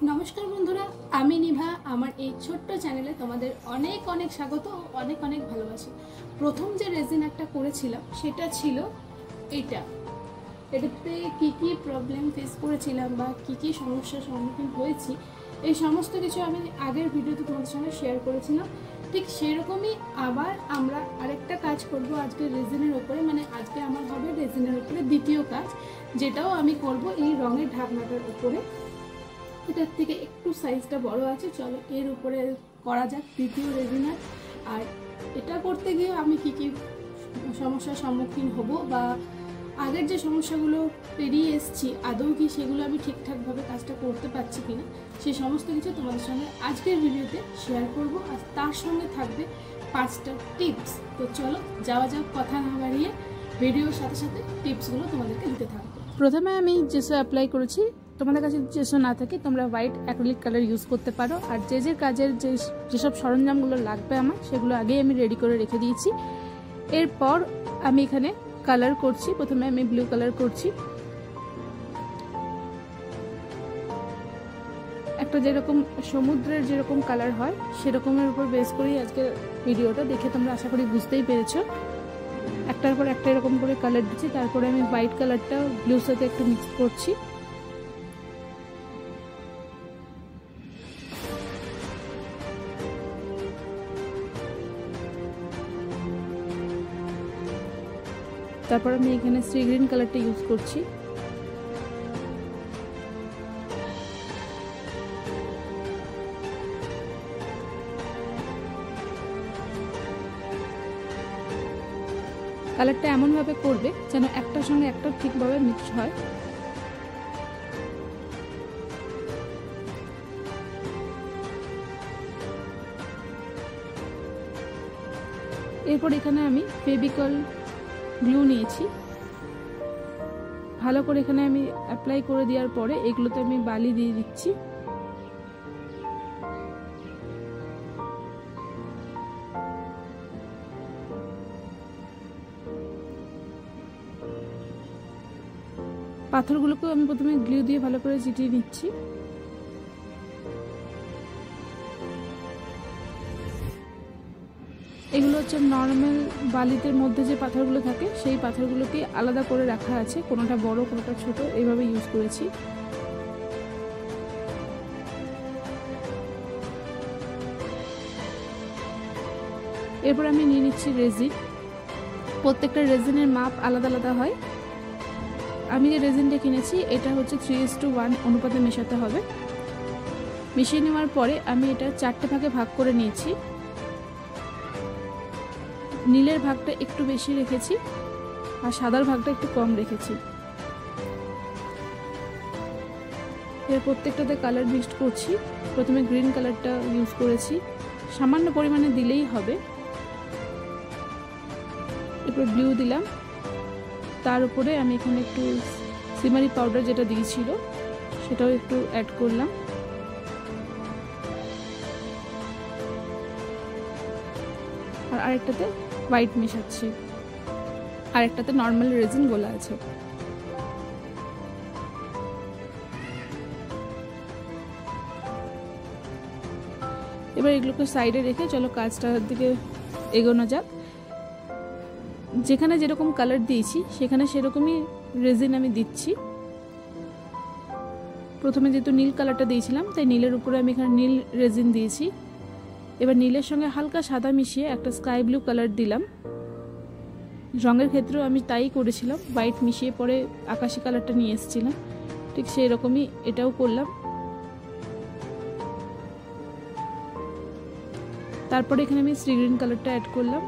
नमस्कार बंधुरा आमी निभा आमार এই ছোট্ট চ্যানেলে তোমাদের অনেক অনেক স্বাগত অনেক অনেক ভালোবাসি। প্রথম যে রেজিন একটা করেছিলাম সেটা ছিল এটাতে কি প্রবলেম ফেস করেছিলাম বা কি সমস্যার সম্মুখীন হয়েছি এই সমস্ত কিছু আমি আগের ভিডিওতে তোমাদের সঙ্গে শেয়ার করেছিলাম। ঠিক সেরকমই আবার আমরা আরেকটা কাজ করব আজকে রেজিনের উপরে, মানে আজকে আমার হবে রেজিনের উপরে দ্বিতীয় কাজ, যেটাও আমি করব এই রঙের ঢাকনাটার উপরে। এটার থেকে একটু সাইজটা বড় আছে, চলো এর উপরে করা যাক দ্বিতীয় রেজিনার। আর এটা করতে গিয়ে আমি কি সমস্যার সম্মুখীন হব বা আগের যে সমস্যাগুলো পেরিয়ে এসেছি আদৌ কি সেগুলো আমি ঠিকঠাকভাবে কাজটা করতে পারছি কিনা সেই সমস্ত কিছু তোমাদের সঙ্গে আজকের ভিডিওতে শেয়ার করব। আর তার সঙ্গে থাকবে 5টা টিপস। তো চলো যাওয়া যাক, কথা না বাড়িয়ে ভিডিওর সাথে সাথে টিপসগুলো তোমাদেরকে দিতে থাকবো। প্রথমে আমি জেসো অ্যাপ্লাই করেছি। তোমাদের কাছে জেসো না থাকে তোমরা হোয়াইট অ্যাক্রিলিক কালার ইউজ করতে পারো। আর যে কাজের যেসব সরঞ্জামগুলো লাগবে আমার সেগুলো আগেই আমি রেডি করে রেখে দিয়েছি। এরপর আমি এখানে কালার করছি। প্রথমে আমি ব্লু কালার করছি। একটা যেরকম সমুদ্রের যেরকম কালার হয় সেরকমের উপর বেস করেই আজকে ভিডিওটা দেখে তোমরা আশা করি বুঝতেই পেরেছো। একটার পর একটা এরকম করে কালার দিচ্ছি। তারপরে আমি হোয়াইট কালারটা ব্লুর সাথে একটু মিক্স করছি। তারপর আমি এখানে সি গ্রিন কালারটা ইউজ করছি। কালারটা এমনভাবে করবে যেন একটার সঙ্গে একটা ঠিকভাবে মিক্স হয়। এরপর এখানে আমি ফেভিকল গ্লু নিয়েছি। ভালো করে এখানে আমি অ্যাপ্লাই করে দেওয়ার পরে এগুলোতে আমি বালি দিয়ে দিচ্ছি। পাথরগুলোকেও আমি প্রথমে গ্লু দিয়ে ভালো করে চিটিয়ে নিচ্ছি। এগুলো হচ্ছে নর্মাল বালিতের মধ্যে যে পাথরগুলো থাকে সেই পাথরগুলোকে আলাদা করে রাখা আছে, কোনোটা বড় কোনোটা ছোট, এইভাবে ইউজ করেছি। এরপর আমি নিয়ে নিচ্ছি রেজিন। প্রত্যেকটা রেজিনের মাপ আলাদা আলাদা হয়। আমি যে রেজিনটা কিনেছি এটা হচ্ছে 3:1 অনুপাতে মেশাতে হবে। মিশিয়ে নেওয়ার পরে আমি এটা 4টে ভাগে ভাগ করে নিয়েছি। নীলের ভাগটা একটু বেশি রেখেছি আর সাদার ভাগটা একটু কম রেখেছি। এর প্রত্যেকটাতে কালার মিক্সড করছি। প্রথমে গ্রিন কালারটা ইউজ করেছি, সামান্য পরিমাণে দিলেই হবে। এরপর ব্লু দিলাম। তার উপরে আমি এখানে একটু সিমারি পাউডার যেটা দিয়েছিল সেটাও একটু অ্যাড করলাম। আর আরেকটাতে হোয়াইট মেশাচ্ছি, আরেকটাতে নর্মাল রেজিন গোলা আছে। এবার এগুলোকে সাইডে রেখে চলো কাজটার দিকে এগোনো যাক। যেখানে যেরকম কালার দিয়েছি সেখানে সেরকমই রেজিন আমি দিচ্ছি। প্রথমে যেহেতু নীল কালারটা দিয়েছিলাম তাই নীলের উপরে আমি এখানে নীল রেজিন দিয়েছি। এবার নীলের সঙ্গে হালকা সাদা মিশিয়ে একটা স্কাই ব্লু কালার দিলাম। রঙের ক্ষেত্রেও আমি তাই করেছিলাম, হোয়াইট মিশিয়ে পরে আকাশি কালারটা নিয়ে এসেছিলাম, ঠিক সেই রকমই এটাও করলাম। তারপরে এখানে আমি সি গ্রিন কালারটা অ্যাড করলাম।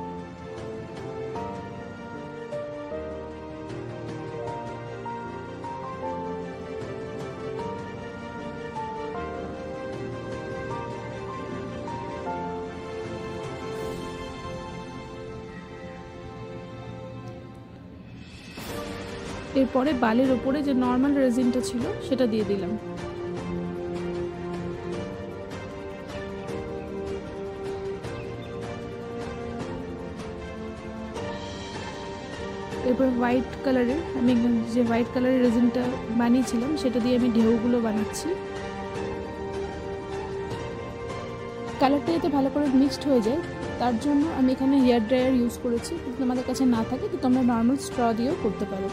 এরপরে বালির ওপরে যে নর্মাল রেজিনটা ছিল সেটা দিয়ে দিলাম। এরপর হোয়াইট কালারের আমি যে হোয়াইট কালারের রেজিনটা বানিয়েছিলাম সেটা দিয়ে আমি ঢেউগুলো বানাচ্ছি। কালারটা যাতে ভালো করে মিক্সড হয়ে যায় তার জন্য আমি এখানে হেয়ার ড্রায়ার ইউজ করেছি। যদি তোমাদের কাছে না থাকে তো তোমরা নর্মাল স্ট্র দিয়েও করতে পারো।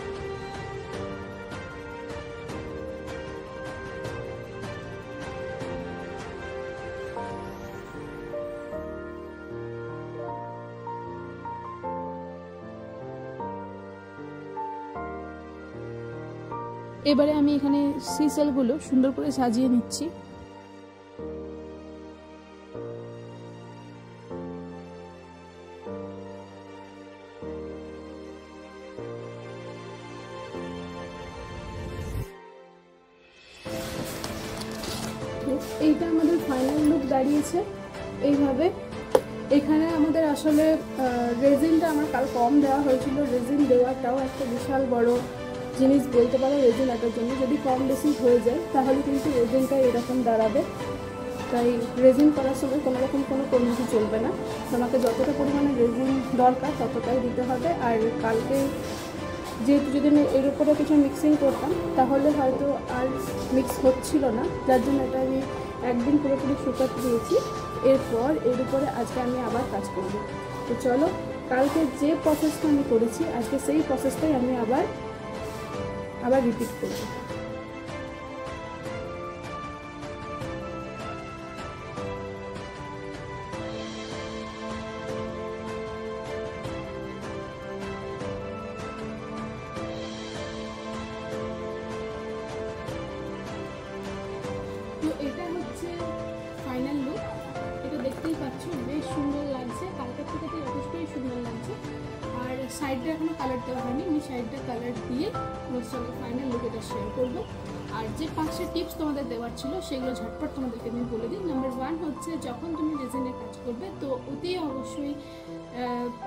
এবারে আমি এখানে সিসেলগুলো সুন্দর করে সাজিয়ে নিচ্ছি। এইটা আমাদের ফাইনাল লুক দাঁড়িয়েছে এইভাবে। এখানে আমাদের আসলে রেজিনটা আমার কাল কম দেওয়া হয়েছিল। রেজিন দেওয়াটাও একটা বিশাল বড় জিনিস বলতে পারো রেজিন আটার জন্য। যদি কম বেশি হয়ে যায় তাহলে কিন্তু রেজিনটা এরকম দাঁড়াবে। তাই রেজিন করার সময় কোনো রকম কোনো কমিটি চলবে না। তোমাকে যতটা পরিমাণে রেজিন দরকার ততটাই দিতে হবে। আর কালকে যেহেতু যদি আমি এর উপরে কিছু মিক্সিং করতাম তাহলে হয়তো আর মিক্স হচ্ছিল না, যার জন্য এটা আমি একদিন পুরোপুরি শুকাতে দিয়েছি। এরপর এর উপরে আজকে আমি আবার কাজ করব। তো চলো, কালকে যে প্রসেসটা আমি করেছি আজকে সেই প্রসেসটাই আমি আবার রিপিট করব। তো এটা হচ্ছে ফাইনাল লুক। এটা দেখতেই পাচ্ছ বেশ সুন্দর লাগছে, কালকের থেকে তো যথেষ্টই সুন্দর লাগছে। আর সাইডটা এখনো কালার দেওয়া হয়নি, আমি সাইডটা কালার দিয়ে সঙ্গে ফাইনাল লুক এটা শেয়ার করবো। আর যে 5টা টিপস তোমাদের দেওয়ার ছিল সেগুলো ঝটপট তোমাদেরকে আমি বলে দিই। নাম্বার 1 হচ্ছে যখন তুমি রেজিনে কাজ করবে তো অতি অবশ্যই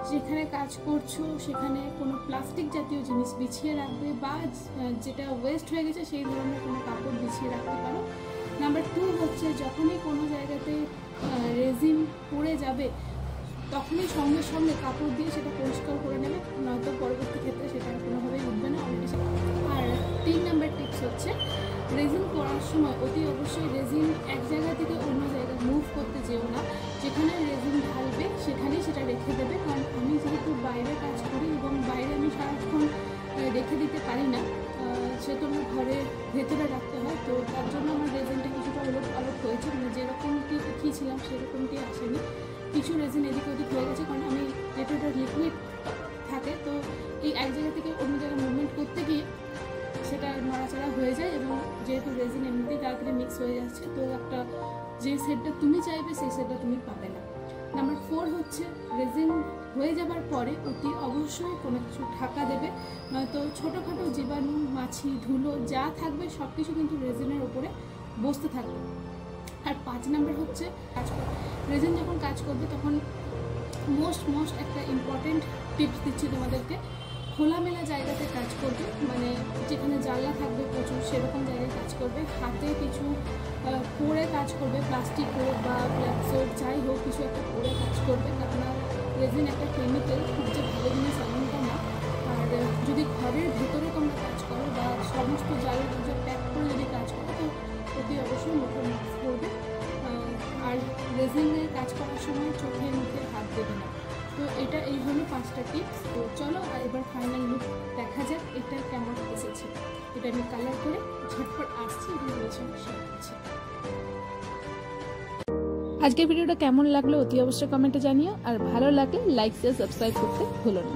যেখানে কাজ করছো সেখানে কোনো প্লাস্টিক জাতীয় জিনিস বিছিয়ে রাখবে, বা যেটা ওয়েস্ট হয়ে গেছে সেই ধরনের কোনো কাপড় বিছিয়ে রাখতে পারো। নাম্বার 2 হচ্ছে যখনই কোনো জায়গাতে রেজিন পড়ে যাবে তখনই সঙ্গে সঙ্গে কাপড় দিয়ে সেটা পরিষ্কার করে নেবে, নয়তো পরবর্তী ক্ষেত্রে সেটা কোনোভাবেই উঠবে না। আর 3 নাম্বার টিপস হচ্ছে রেজিন পরার সময় অতি অবশ্যই রেজিন এক জায়গা থেকে অন্য জায়গায় মুভ করতে যেও না। যেখানে রেজিন ঢালবে সেখানেই সেটা রেখে দেবে। কারণ আমি যেহেতু বাইরে কাজ করি এবং বাইরে আমি সারাক্ষণ রেখে দিতে পারি না, সেহেতু আমার ঘরের ভেতরে রাখতে হয়। তো তার জন্য আমার রেজিনটা কিছুটা ওলট পালট হয়েছে, মানে যেরকমটি দেখিয়েছিলাম সেরকমটি আসেনি। কিছু রেজিন এদিকে ওদিক হয়ে গেছে, কারণ আমি যেহেতু এটা লিকুইড থাকে তো এই এক জায়গা থেকে অন্য জায়গায় মুভমেন্ট করতে গিয়ে সেটা নড়াচড়া হয়ে যায়, এবং যেহেতু রেজিন এমনিতেই তাড়াতাড়ি মিক্স হয়ে যাচ্ছে তো একটা যে সেটটা তুমি চাইবে সেই সেটটা তুমি পাবে না। নাম্বার 4 হচ্ছে রেজিন হয়ে যাবার পরে অতি অবশ্যই কোনো কিছু ঢাকা দেবে, নয়তো ছোটোখাটো জীবাণু, মাছি, ধুলো যা থাকবে সব কিছু কিন্তু রেজিনের ওপরে বসতে থাকবে। আর 5 নাম্বার হচ্ছে কাজ করবে। রেজিন যখন কাজ করবে তখন মোস্ট একটা ইম্পর্টেন্ট টিপস দিচ্ছি তোমাদেরকে। খোলামেলা জায়গাতে কাজ করবে, মানে যেখানে জানলা থাকবে প্রচুর সেরকম জায়গায় কাজ করবে। হাতে কিছু পরে কাজ করবে, প্লাস্টিক হোক বা ব্ল্যাকসোড যাই হোক কিছু একটা পরে কাজ করবে, কারণ রেজিন একটা কেমিক্যাল, খুব যে ভালো জিনিস এমনটা না। আর যদি ঘরের ভেতরে তোমরা কাজ করো বা সমস্ত জায়গা প্যাক করে যদি কাজ করো তো অতি অবশ্যই মুখে মাস্ক করবে। আর রেজিনে কাজ করার সময় চোখে মুখে হাত দেবে না। তো এটা এই হলো 5টা টিপস। তো চলো আর এবার ফাইনাল লুক দেখা যাক এটা কেমন এসেছে। এটা আমি কালার করে ঝটপট আসছি এগুলোর সঙ্গে শেয়ার করছি। আজকের ভিডিওটা কেমন লাগলো অতি অবশ্যই কমেন্টে জানিও, আর ভালো লাগলে লাইক শেয়ার সাবস্ক্রাইব করতে ভুলো না।